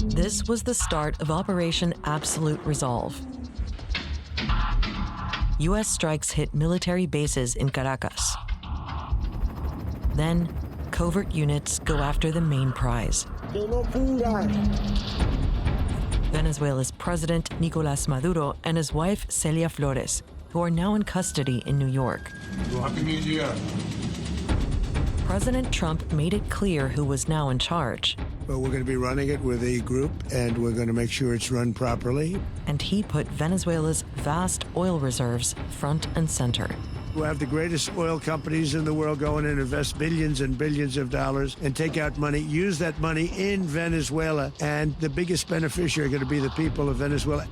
This was the start of Operation Absolute Resolve. U.S. strikes hit military bases in Caracas. Then, covert units go after the main prize. Venezuela's President Nicolas Maduro and his wife Celia Flores, who are now in custody in New York. Happy New Year. President Trump made it clear who was now in charge. But we're going to be running it with a group, and we're going to make sure it's run properly. And he put Venezuela's vast oil reserves front and center. We'll have the greatest oil companies in the world go in and invest billions and billions of dollars and take out money, use that money in Venezuela, and the biggest beneficiary are going to be the people of Venezuela.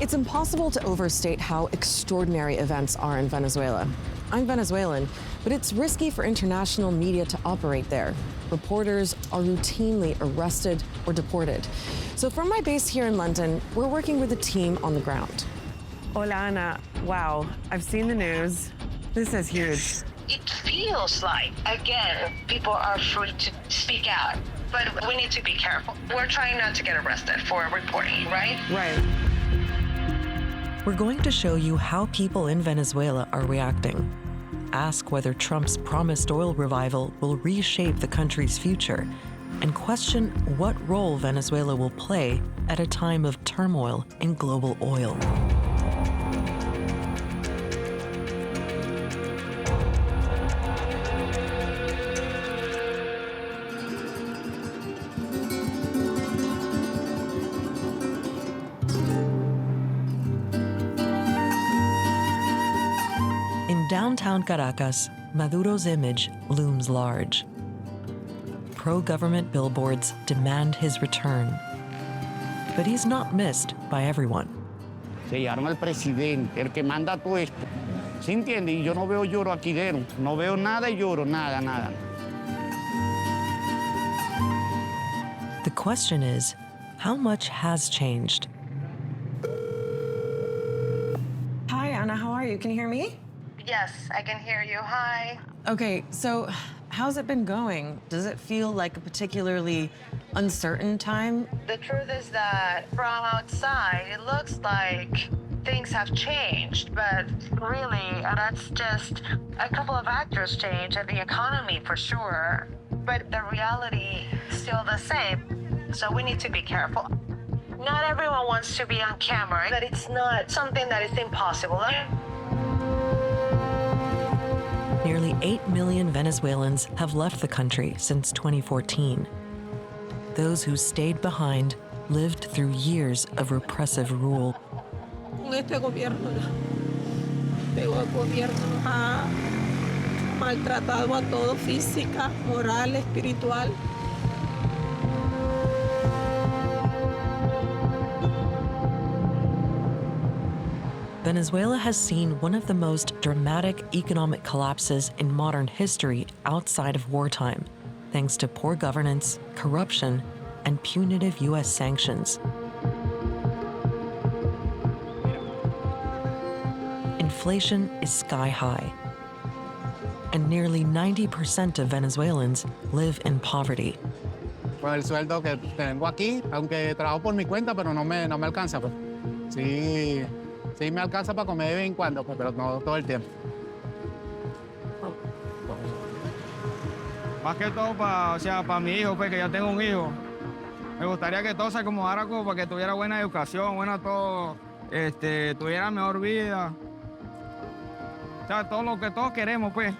It's impossible to overstate how extraordinary events are in Venezuela. I'm Venezuelan, but it's risky for international media to operate there. Reporters are routinely arrested or deported. So from my base here in London, we're working with a team on the ground. Hola, Ana. Wow, I've seen the news. This is huge. It feels like, again, people are free to speak out, but we need to be careful. We're trying not to get arrested for reporting, right? Right. We're going to show you how people in Venezuela are reacting. Ask whether Trump's promised oil revival will reshape the country's future, and question what role Venezuela will play at a time of turmoil in global oil. In downtown Caracas, Maduro's image looms large. Pro-government billboards demand his return. But he's not missed by everyone. Se llama el presidente, el que manda todo esto. ¿Sí entiende? Y yo no veo lloro aquí dentro. No veo nada y lloro, nada, nada. The question is, how much has changed? Hi, Anna, how are you? Can you hear me? Yes, I can hear you. Hi. Okay, so how's it been going? Does it feel like a particularly uncertain time? The truth is that from outside, it looks like things have changed, but really, that's just a couple of actors change and the economy for sure. But the reality is still the same, so we need to be careful. Not everyone wants to be on camera, but it's not something that is impossible. Nearly 8 million Venezuelans have left the country since 2014. Those who stayed behind lived through years of repressive rule. Con este gobierno, el gobierno nos ha maltratado a todos, física, moral, espiritual. Venezuela has seen one of the most dramatic economic collapses in modern history outside of wartime, thanks to poor governance, corruption, and punitive U.S. sanctions. Inflation is sky high, and nearly 90% of Venezuelans live in poverty. Con el sueldo que tengo aquí, aunque trabajo por mi cuenta, pero no me alcanza. Pues. Sí me alcanza para comer de vez en cuando, pues, pero no todo el tiempo. Más que todo para mi hijo, pues, que ya tengo un hijo. Me gustaría que todo se acomodara como para que tuviera buena educación, tuviera mejor vida. O sea, todo lo que todos queremos, pues.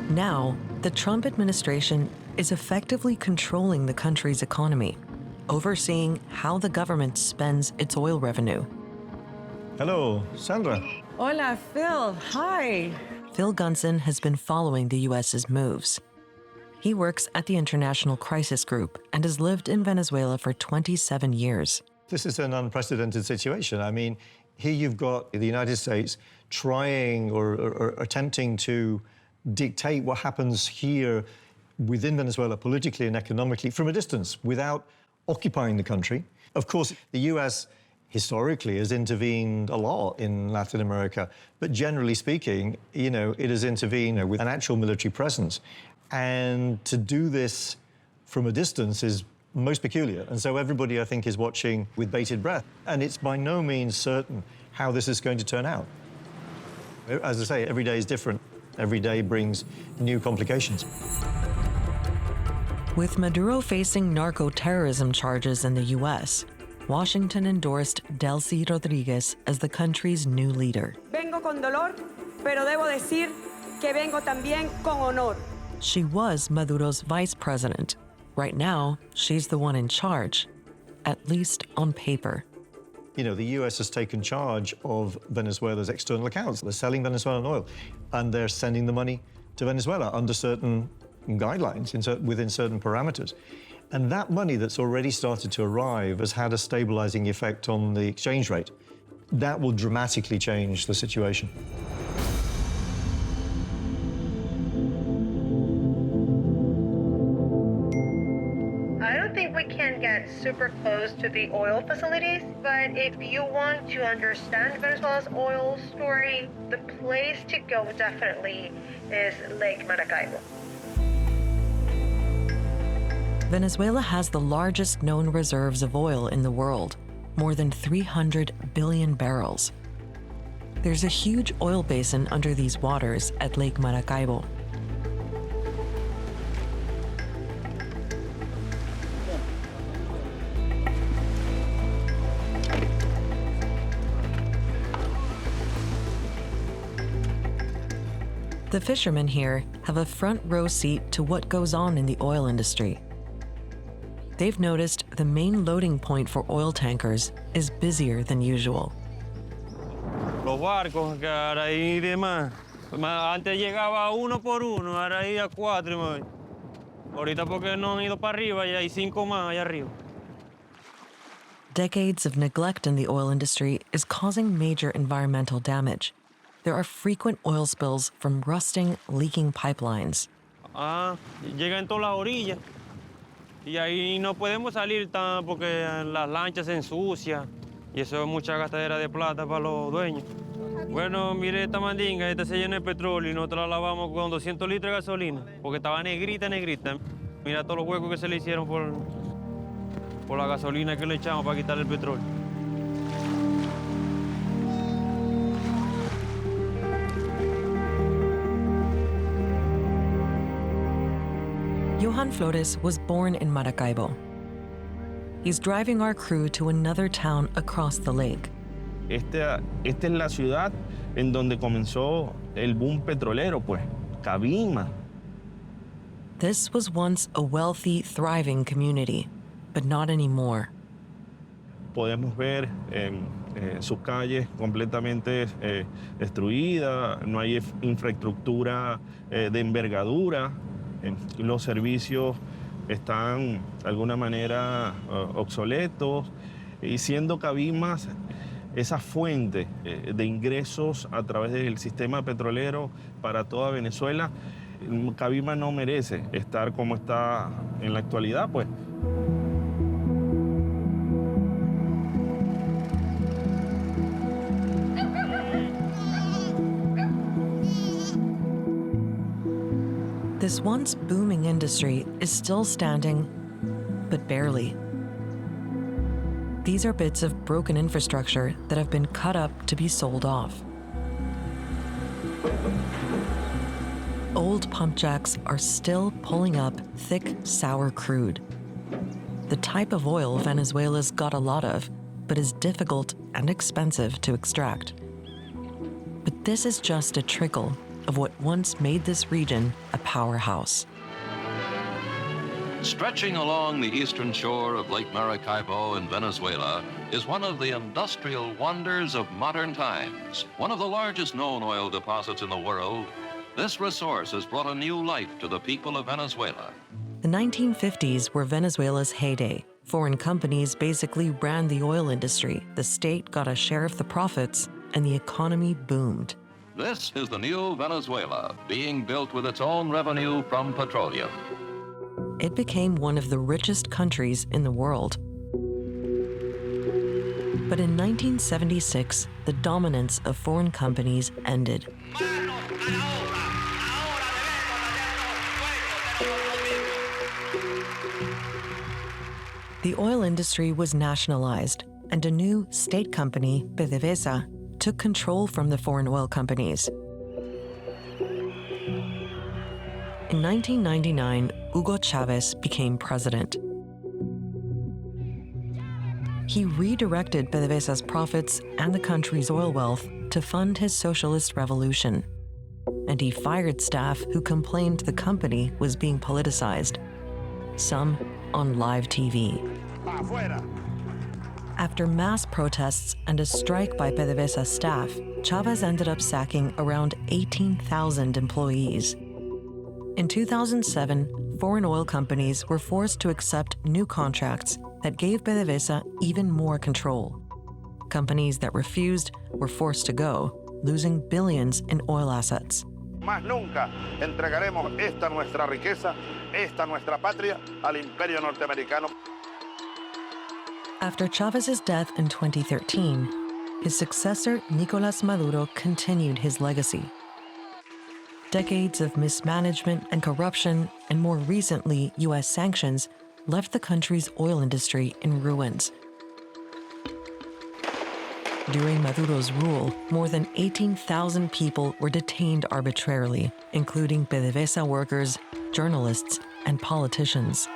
Now, the Trump administration is effectively controlling the country's economy, overseeing how the government spends its oil revenue. Hello, Sandra. Hola, Phil. Hi. Phil Gunson has been following the U.S.'s moves. He works at the International Crisis Group and has lived in Venezuela for 27 years. This is an unprecedented situation. I mean, here you've got the United States trying or attempting to dictate what happens here within Venezuela politically and economically from a distance without occupying the country. Of course, the U.S. historically has intervened a lot in Latin America, but generally speaking, it has intervened with an actual military presence. And to do this from a distance is most peculiar. And so everybody, I think, is watching with bated breath. And it's by no means certain how this is going to turn out. As I say, every day is different. Every day brings new complications. With Maduro facing narco-terrorism charges in the U.S., Washington endorsed Delcy Rodriguez as the country's new leader. Vengo con dolor, pero debo decir que vengo también con honor. She was Maduro's vice president. Right now, she's the one in charge, at least on paper. You know, the US has taken charge of Venezuela's external accounts. They're selling Venezuelan oil, and they're sending the money to Venezuela under certain guidelines, within certain parameters. And that money that's already started to arrive has had a stabilizing effect on the exchange rate. That will dramatically change the situation. I don't think we can get super close to the oil facilities, but if you want to understand Venezuela's oil story, the place to go definitely is Lake Maracaibo. Venezuela has the largest known reserves of oil in the world, more than 300 billion barrels. There's a huge oil basin under these waters at Lake Maracaibo. The fishermen here have a front row seat to what goes on in the oil industry. They've noticed the main loading point for oil tankers is busier than usual. Los barcos que ahora hay de más. Antes llegaba uno por uno, ahora hay a cuatro. Ahorita porque no han ido para arriba, ya hay 5 más allá arriba. Decades of neglect in the oil industry is causing major environmental damage. There are frequent oil spills from rusting, leaking pipelines. Llega en todas las orillas. Y ahí no podemos salir tan porque las lanchas se ensucian. Y eso es mucha gastadera de plata para los dueños. Bueno, mire esta mandinga, esta se llena de petróleo y nosotros la lavamos con 200 litros de gasolina. Porque estaba negrita, negrita. Mira todos los huecos que se le hicieron por la gasolina que le echamos para quitar el petróleo. Johan Flores was born in Maracaibo. He's driving our crew to another town across the lake. Esta es la ciudad en donde comenzó el boom petrolero, pues, Cabima. This was once a wealthy, thriving community, but not anymore. Podemos ver sus calles completamente destruidas, no hay infraestructura de envergadura. Los servicios están de alguna manera obsoletos y siendo Cabimas esa fuente de ingresos a través del sistema petrolero para toda Venezuela, Cabima no merece estar como está en la actualidad, pues. This once booming industry is still standing, but barely. These are bits of broken infrastructure that have been cut up to be sold off. Old pump jacks are still pulling up thick, sour crude. The type of oil Venezuela's got a lot of, but is difficult and expensive to extract. But this is just a trickle of what once made this region a powerhouse. Stretching along the eastern shore of Lake Maracaibo in Venezuela is one of the industrial wonders of modern times. One of the largest known oil deposits in the world, this resource has brought a new life to the people of Venezuela. The 1950s were Venezuela's heyday. Foreign companies basically ran the oil industry, the state got a share of the profits, and the economy boomed. This is the new Venezuela, being built with its own revenue from petroleum. It became one of the richest countries in the world. But in 1976, the dominance of foreign companies ended. The oil industry was nationalized, and a new state company, PDVSA, took control from the foreign oil companies. In 1999, Hugo Chavez became president. He redirected PDVSA's profits and the country's oil wealth to fund his socialist revolution. And he fired staff who complained the company was being politicized, some on live TV. After mass protests and a strike by PDVSA staff, Chavez ended up sacking around 18,000 employees. In 2007, foreign oil companies were forced to accept new contracts that gave PDVSA even more control. Companies that refused were forced to go, losing billions in oil assets. Más nunca entregaremos esta nuestra riqueza, esta nuestra patria, al imperio norteamericano. After Chavez's death in 2013, his successor, Nicolas Maduro, continued his legacy. Decades of mismanagement and corruption, and more recently, U.S. sanctions, left the country's oil industry in ruins. During Maduro's rule, more than 18,000 people were detained arbitrarily, including PDVSA workers, journalists, and politicians.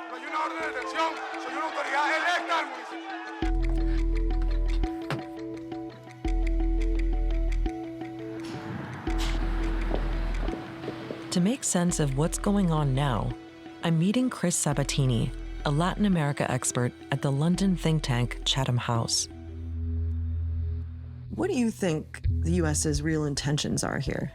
To make sense of what's going on now, I'm meeting Chris Sabatini, a Latin America expert at the London think tank Chatham House. What do you think the U.S.'s real intentions are here?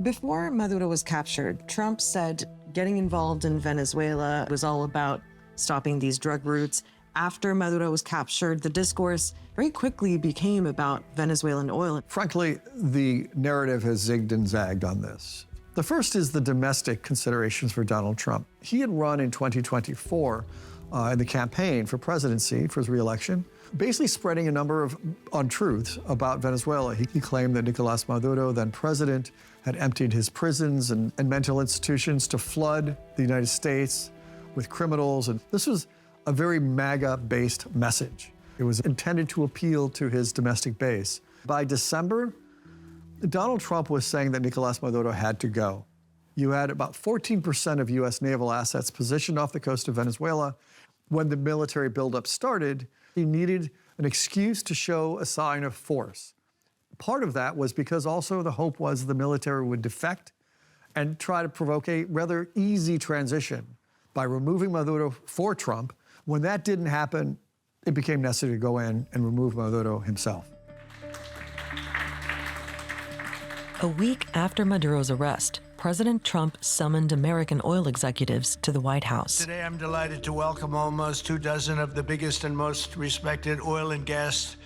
Before Maduro was captured, Trump said getting involved in Venezuela was all about stopping these drug routes. After Maduro was captured, the discourse very quickly became about Venezuelan oil. Frankly, the narrative has zigged and zagged on this. The first is the domestic considerations for Donald Trump. He had run in 2024 in the campaign for presidency, for his re-election, basically spreading a number of untruths about Venezuela. He claimed that Nicolas Maduro, then president, had emptied his prisons and mental institutions to flood the United States with criminals. And this was a very MAGA-based message. It was intended to appeal to his domestic base. By December, Donald Trump was saying that Nicolas Maduro had to go. You had about 14% of U.S. naval assets positioned off the coast of Venezuela. When the military buildup started, he needed an excuse to show a sign of force. Part of that was because also the hope was the military would defect and try to provoke a rather easy transition by removing Maduro for Trump. When that didn't happen, it became necessary to go in and remove Maduro himself. A week after Maduro's arrest, President Trump summoned American oil executives to the White House. Today, I'm delighted to welcome almost 24 of the biggest and most respected oil and gas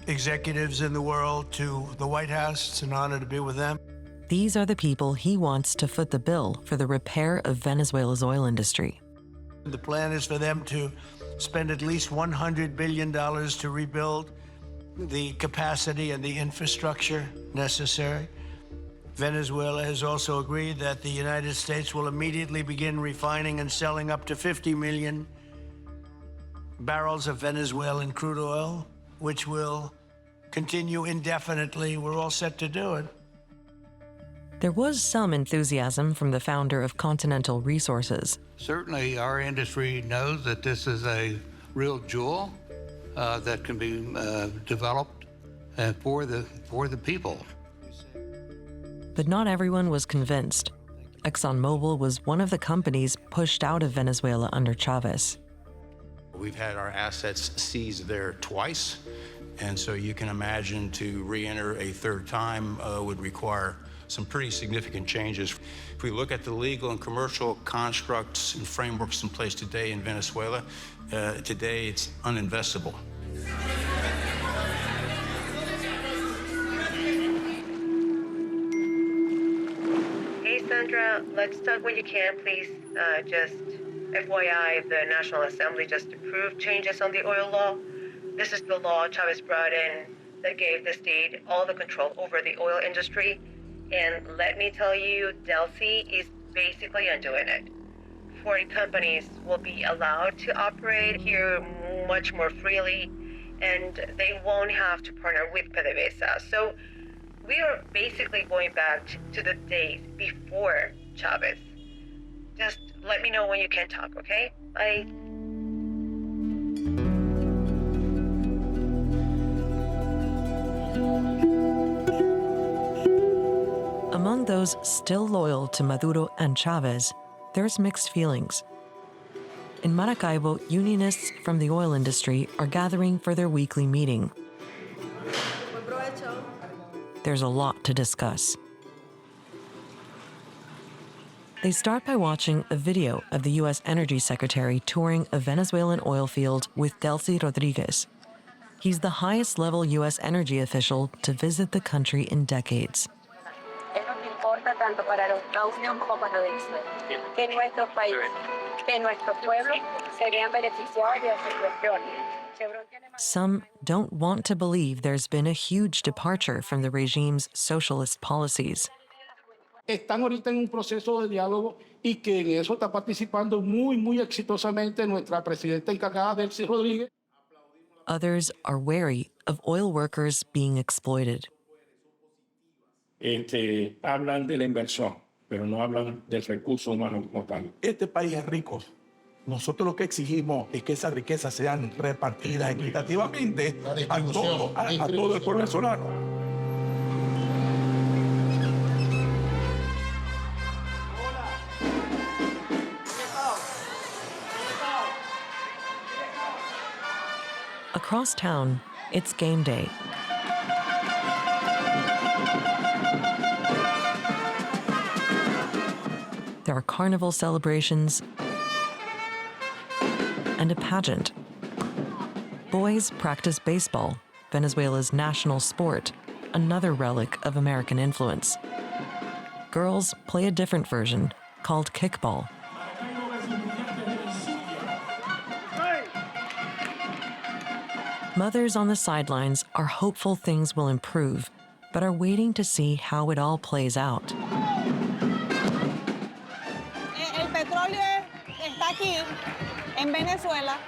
executives in the world to the White House. It's an honor to be with them. These are the people he wants to foot the bill for the repair of Venezuela's oil industry. The plan is for them to spend at least $100 billion to rebuild the capacity and the infrastructure necessary. Venezuela has also agreed that the United States will immediately begin refining and selling up to 50 million barrels of Venezuelan crude oil, which will continue indefinitely. We're all set to do it. There was some enthusiasm from the founder of Continental Resources. Certainly, our industry knows that this is a real jewel that can be developed for the people. But not everyone was convinced. ExxonMobil was one of the companies pushed out of Venezuela under Chavez. We've had our assets seized there twice, and so you can imagine to re-enter a third time would require some pretty significant changes. If we look at the legal and commercial constructs and frameworks in place today in Venezuela, today it's uninvestable. Hey, Sandra, let's talk when you can, please. Just FYI, the National Assembly just approved changes on the oil law. This is the law Chavez brought in that gave the state all the control over the oil industry. And let me tell you, Delcy is basically undoing it. foreign companies will be allowed to operate here much more freely, and they won't have to partner with PDVSA. So we are basically going back to the days before Chavez. Just let me know when you can talk, okay? Bye. Among those still loyal to Maduro and Chavez, there's mixed feelings. In Maracaibo, unionists from the oil industry are gathering for their weekly meeting. There's a lot to discuss. They start by watching a video of the U.S. Energy Secretary touring a Venezuelan oil field with Delcy Rodriguez. He's the highest-level U.S. energy official to visit the country in decades. Some don't want to believe there's been a huge departure from the regime's socialist policies. Están ahorita en un proceso de diálogo y que en eso está participando muy exitosamente nuestra presidenta encargada, Delcy Rodríguez. Others are wary of oil workers being exploited. Hablan de la inversión, pero no hablan del recurso humano como tal. Este país es rico. Nosotros lo que exigimos es que esas riquezas sean repartidas equitativamente a todo el pueblo venezolano. Across town, it's game day. There are carnival celebrations and a pageant. Boys practice baseball, Venezuela's national sport, another relic of American influence. Girls play a different version, called kickball. Mothers on the sidelines are hopeful things will improve, but are waiting to see how it all plays out. El petróleo está aquí, en Venezuela,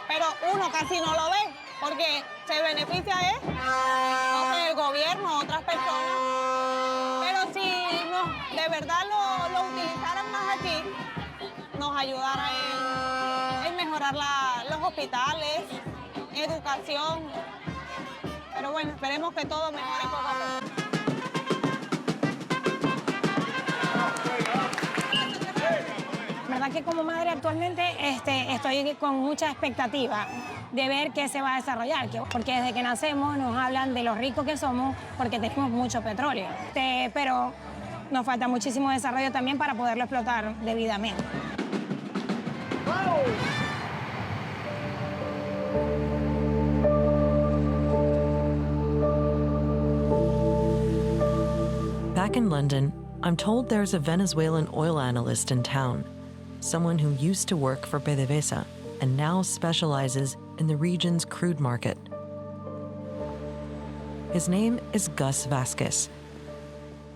pero uno casi no lo ve, porque se beneficia el gobierno, otras personas. Pero si de verdad lo utilizaran más aquí, nos ayudara en mejorar los hospitales, educación, pero bueno, esperemos que todo mejore poco a poco. verdad que como madre actualmente estoy con mucha expectativa de ver qué se va a desarrollar, porque desde que nacemos nos hablan de lo ricos que somos porque tenemos mucho petróleo, pero nos falta muchísimo desarrollo también para poderlo explotar debidamente. Back in London, I'm told there's a Venezuelan oil analyst in town, someone who used to work for PDVSA and now specializes in the region's crude market. His name is Gus Vasquez.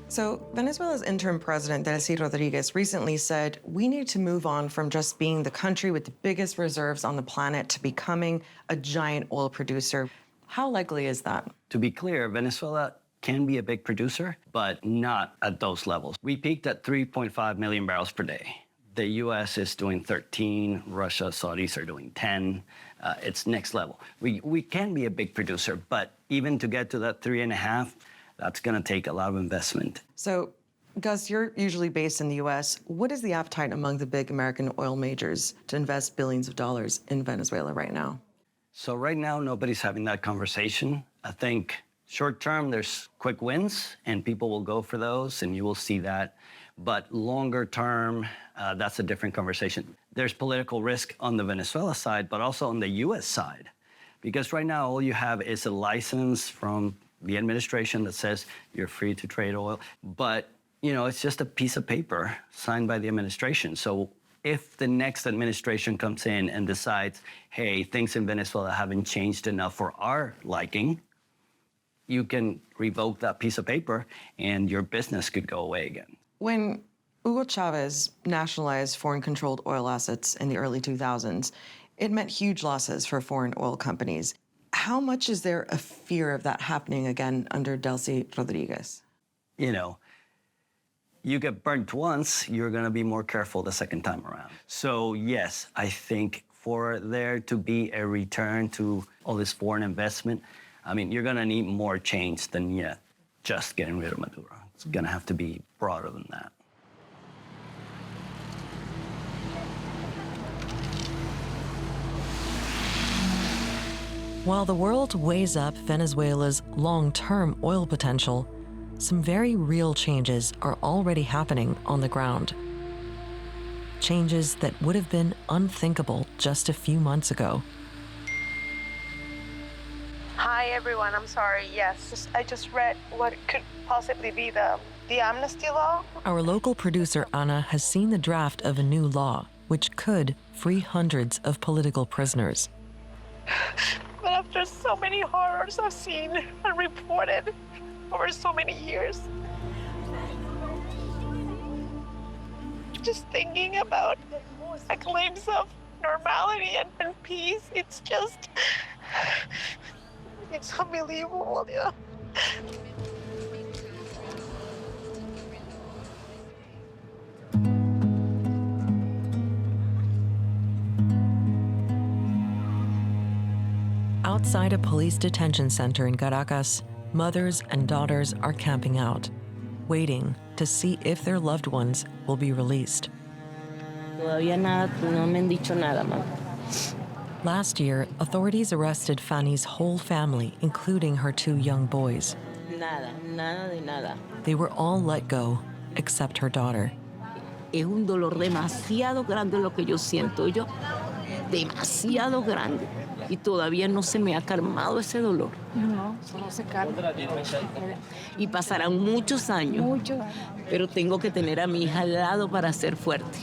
So Venezuela's interim president, Delcy Rodriguez, recently said, we need to move on from just being the country with the biggest reserves on the planet to becoming a giant oil producer. How likely is that? To be clear, Venezuela can be a big producer, but not at those levels. We peaked at 3.5 million barrels per day. The US is doing 13, Russia, Saudis are doing 10. It's next level. We can be a big producer, but even to get to that 3.5, that's gonna take a lot of investment. So, Gus, you're usually based in the US. What is the appetite among the big American oil majors to invest billions of dollars in Venezuela right now? So right now, nobody's having that conversation. I think short term, there's quick wins, and people will go for those, and you will see that. But longer term, that's a different conversation. There's political risk on the Venezuela side, but also on the US side. Because right now, all you have is a license from the administration that says you're free to trade oil. But, you know, it's just a piece of paper signed by the administration. So if the next administration comes in and decides, hey, things in Venezuela haven't changed enough for our liking, you can revoke that piece of paper and your business could go away again. When Hugo Chavez nationalized foreign-controlled oil assets in the early 2000s. It meant huge losses for foreign oil companies. How much is there a fear of that happening again under Delcy Rodriguez? You know, you get burnt once, you're gonna be more careful the second time around. So yes, I think for there to be a return to all this foreign investment, I mean, you're gonna need more change than yet just getting rid of Maduro. It's gonna have to be broader than that. While the world weighs up Venezuela's long-term oil potential, some very real changes are already happening on the ground. Changes that would have been unthinkable just a few months ago. Hi, everyone. I'm sorry. Yes, I just read what could possibly be the amnesty law. Our local producer, Anna, has seen the draft of a new law, which could free hundreds of political prisoners. But after so many horrors I've seen and reported over so many years, just thinking about a glimpse of normality and peace, it's unbelievable, yeah. Outside a police detention center in Caracas, mothers and daughters are camping out, waiting to see if their loved ones will be released. Todavía nada, no me han dicho nada, mamá. Last year, authorities arrested Fanny's whole family, including her 2 young boys. Nada, nada de nada. They were all let go, except her daughter. Es un dolor demasiado grande lo que yo siento yo, demasiado grande. Y todavía no se me ha calmado ese dolor. No, no se calma. Y pasarán muchos años. Mucho. Pero tengo que tener a mi hija al lado para ser fuerte.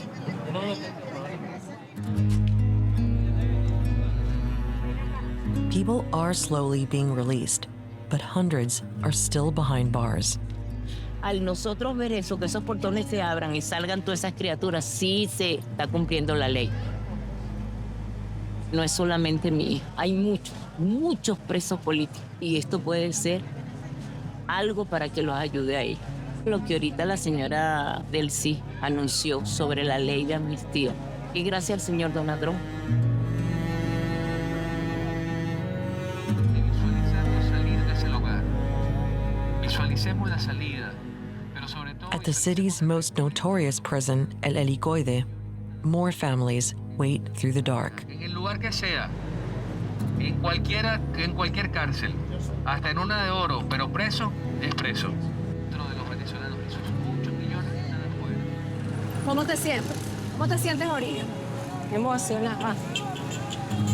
People are slowly being released, but hundreds are still behind bars. Al nosotros ver eso, que esos portones se abran y salgan todas esas criaturas, sí se está cumpliendo la ley. No es solamente mi hija, hay muchos presos políticos y esto puede ser algo para que los ayude a ellos. Lo que ahorita la señora Delcy anunció sobre la ley de amnistía y gracias al señor Donald Trump. Visualicemos la salida, pero sobre todo... At the city's most notorious prison, El Helicoide, more families wait through the dark. En el lugar que sea, en cualquier cárcel, hasta en una de oro, pero preso es preso. Dentro de los venezolanos, esos muchos millones que están afuera. ¿Cómo te sientes? ¿Cómo te sientes ahorita? Emocionada.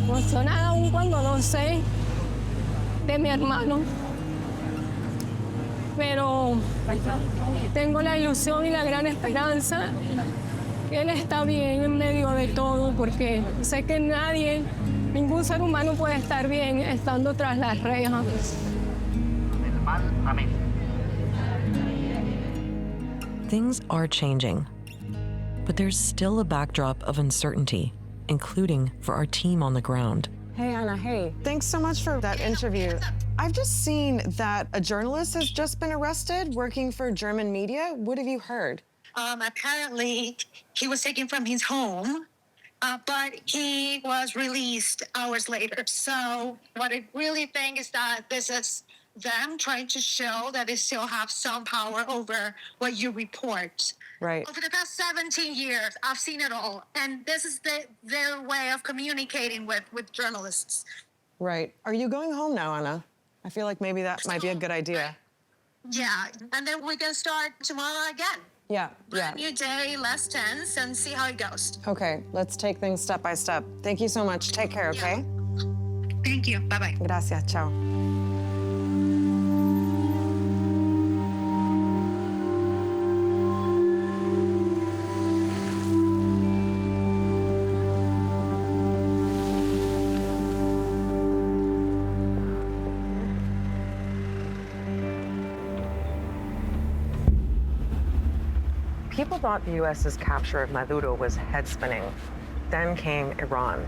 Emocionada aún cuando no sé de mi hermano. Pero tengo la ilusión y la gran esperanza que él está bien en medio de todo, porque sé que ningún ser humano puede estar bien estando tras las rejas. Amén. Things are changing, but there's still a backdrop of uncertainty, including for our team on the ground. Hey, Anna, hey. Thanks so much for that interview. I've just seen that a journalist has just been arrested working for German media. What have you heard? Apparently, he was taken from his home, but he was released hours later. So what I really think is that this is them trying to show that they still have some power over what you report. Right. For the past 17 years, I've seen it all. And this is their way of communicating with journalists. Right. Are you going home now, Anna? I feel like maybe that might be a good idea. Yeah, and then we can start tomorrow again. Yeah. New day, less tense, and see how it goes. Okay, let's take things step by step. Thank you so much. Take care, okay? Thank you. Bye-bye. Gracias. Ciao. People thought the U.S.'s capture of Maduro was head-spinning. Then came Iran.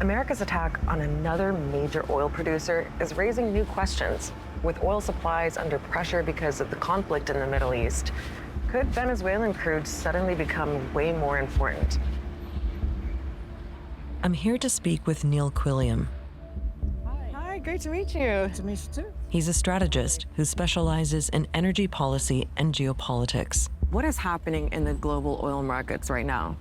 America's attack on another major oil producer is raising new questions. With oil supplies under pressure because of the conflict in the Middle East, could Venezuelan crude suddenly become way more important? I'm here to speak with Neil Quilliam. Hi, great to meet you. To meet you too. He's a strategist who specializes in energy policy and geopolitics. What is happening in the global oil markets right now?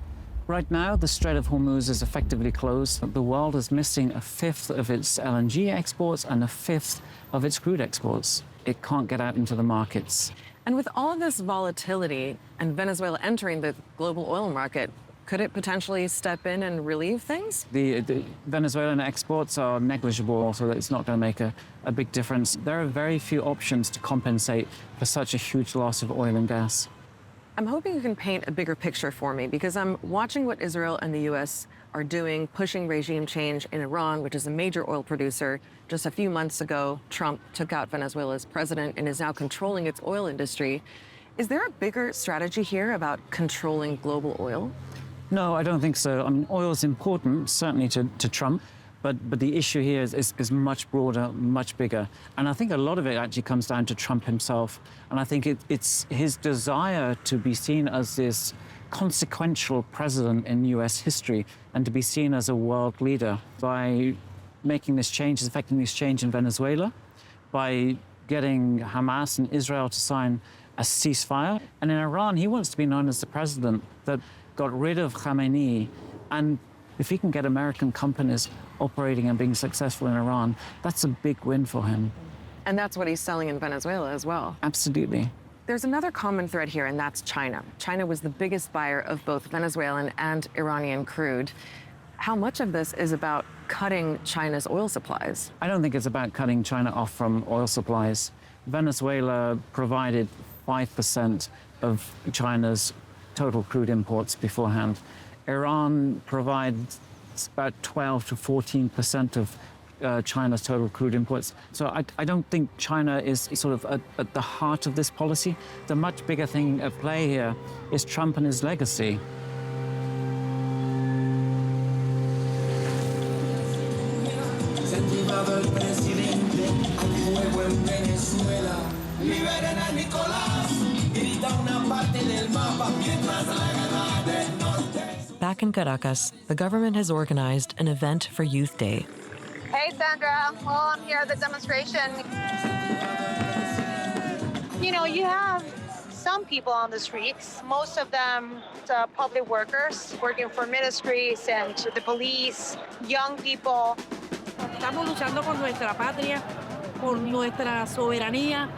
Right now, the Strait of Hormuz is effectively closed. The world is missing a fifth of its LNG exports and a fifth of its crude exports. It can't get out into the markets. And with all this volatility and Venezuela entering the global oil market, could it potentially step in and relieve things? The Venezuelan exports are negligible, so that it's not going to make a big difference. There are very few options to compensate for such a huge loss of oil and gas. I'm hoping you can paint a bigger picture for me, because I'm watching what Israel and the U.S. are doing, pushing regime change in Iran, which is a major oil producer. Just a few months ago, Trump took out Venezuela's president and is now controlling its oil industry. Is there a bigger strategy here about controlling global oil? No, I don't think so. I mean, oil is important, certainly to Trump, but the issue here is much broader, much bigger. And I think a lot of it actually comes down to Trump himself. And I think it's his desire to be seen as this consequential president in U.S. history and to be seen as a world leader by making this change, effecting this change in Venezuela, by getting Hamas and Israel to sign a ceasefire. And in Iran, he wants to be known as the president that got rid of Khamenei. And if he can get American companies operating and being successful in Iran, that's a big win for him. And that's what he's selling in Venezuela as well. Absolutely. There's another common thread here, and that's China. China was the biggest buyer of both Venezuelan and Iranian crude. How much of this is about cutting China's oil supplies? I don't think it's about cutting China off from oil supplies. Venezuela provided 5% of China's total crude imports beforehand. Iran provides about 12 to 14% of China's total crude imports. So I don't think China is sort of at the heart of this policy. The much bigger thing at play here is Trump and his legacy. Back in Caracas, the government has organized an event for Youth Day. Hey, Sandra. Well, I'm here at the demonstration. You know, you have some people on the streets, most of them public workers working for ministries and the police, young people. Estamos luchando por nuestra patria, por nuestra soberanía,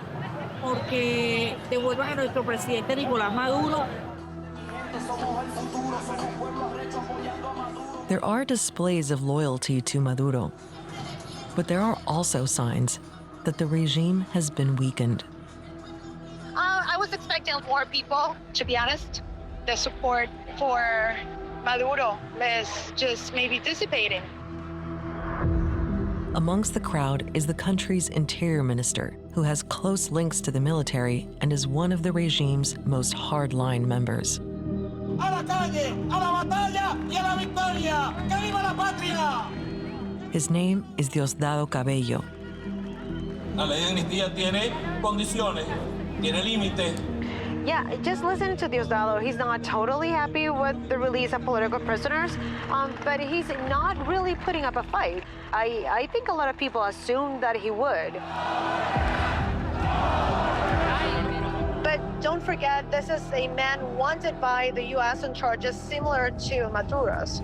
porque devuelvan a nuestro presidente Nicolas Maduro. There are displays of loyalty to Maduro, but there are also signs that the regime has been weakened. I was expecting more people, to be honest. The support for Maduro is just maybe dissipating. Amongst the crowd is the country's interior minister, who has close links to the military and is one of the regime's most hardline members. A la calle, a la batalla y a la victoria. ¡Que viva la patria! His name is Diosdado Cabello. La ley de amnistía tiene condiciones, tiene límites. Yeah, just listen to Diosdado. He's not totally happy with the release of political prisoners, but he's not really putting up a fight. I think a lot of people assumed that he would. But don't forget, this is a man wanted by the U.S. on charges similar to Maduro's.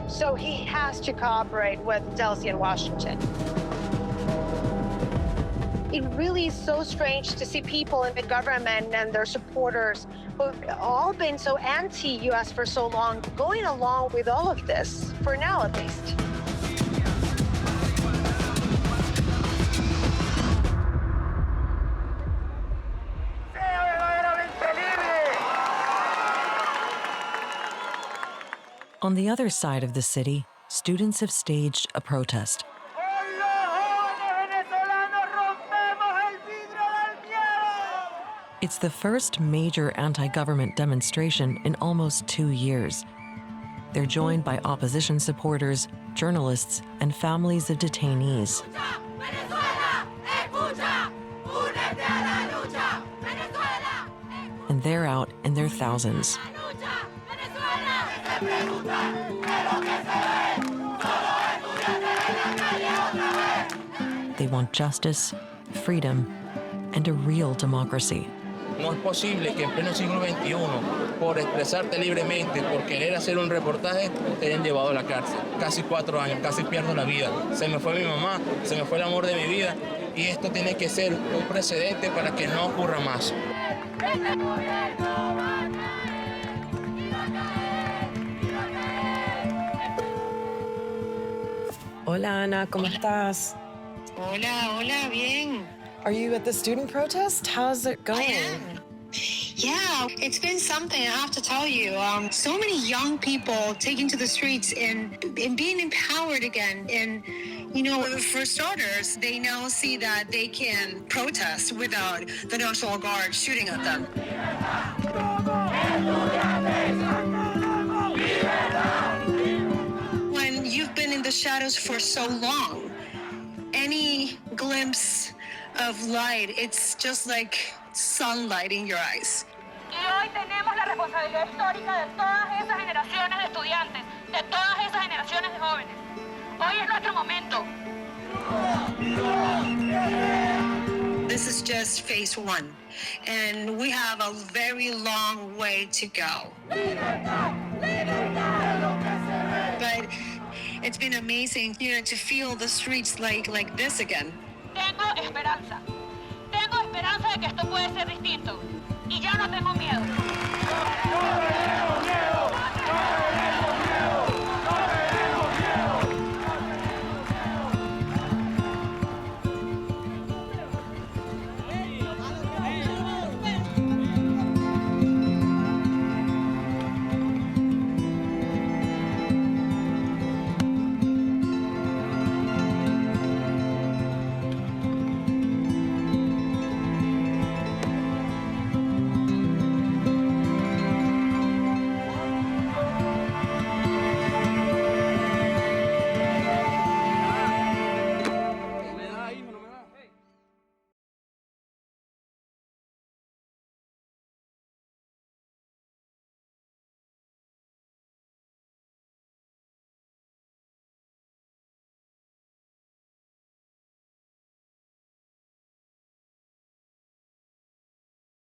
So he has to cooperate with Delcy in Washington. It really is so strange to see people in the government and their supporters who've all been so anti-U.S. for so long, going along with all of this, for now at least. On the other side of the city, students have staged a protest. It's the first major anti-government demonstration in almost 2 years. They're joined by opposition supporters, journalists, and families of detainees. And they're out in their thousands. They want justice, freedom, and a real democracy. No es posible que en pleno siglo XXI, por expresarte libremente, por querer hacer un reportaje, te hayan llevado a la cárcel. Casi 4 años, casi pierdo la vida. Se me fue mi mamá, se me fue el amor de mi vida, y esto tiene que ser un precedente para que no ocurra más. Hola, Ana, ¿cómo estás? Hola, hola, bien. Are you at the student protest? How's it going? I am. Yeah, it's been something, I have to tell you. So many young people taking to the streets and being empowered again. And, you know, for starters, they now see that they can protest without the National Guard shooting at them. When you've been in the shadows for so long, any glimpse of light, it's just like sunlight in your eyes. Y hoy tenemos la responsabilidad histórica de todas esas generaciones de estudiantes, de todas esas generaciones de jóvenes. Hoy es nuestro momento. This is just phase 1, and we have a very long way to go. But it's been amazing, you know, to feel the streets like this again. Tengo esperanza. Tengo esperanza de que esto puede ser distinto. Y ya no tengo miedo.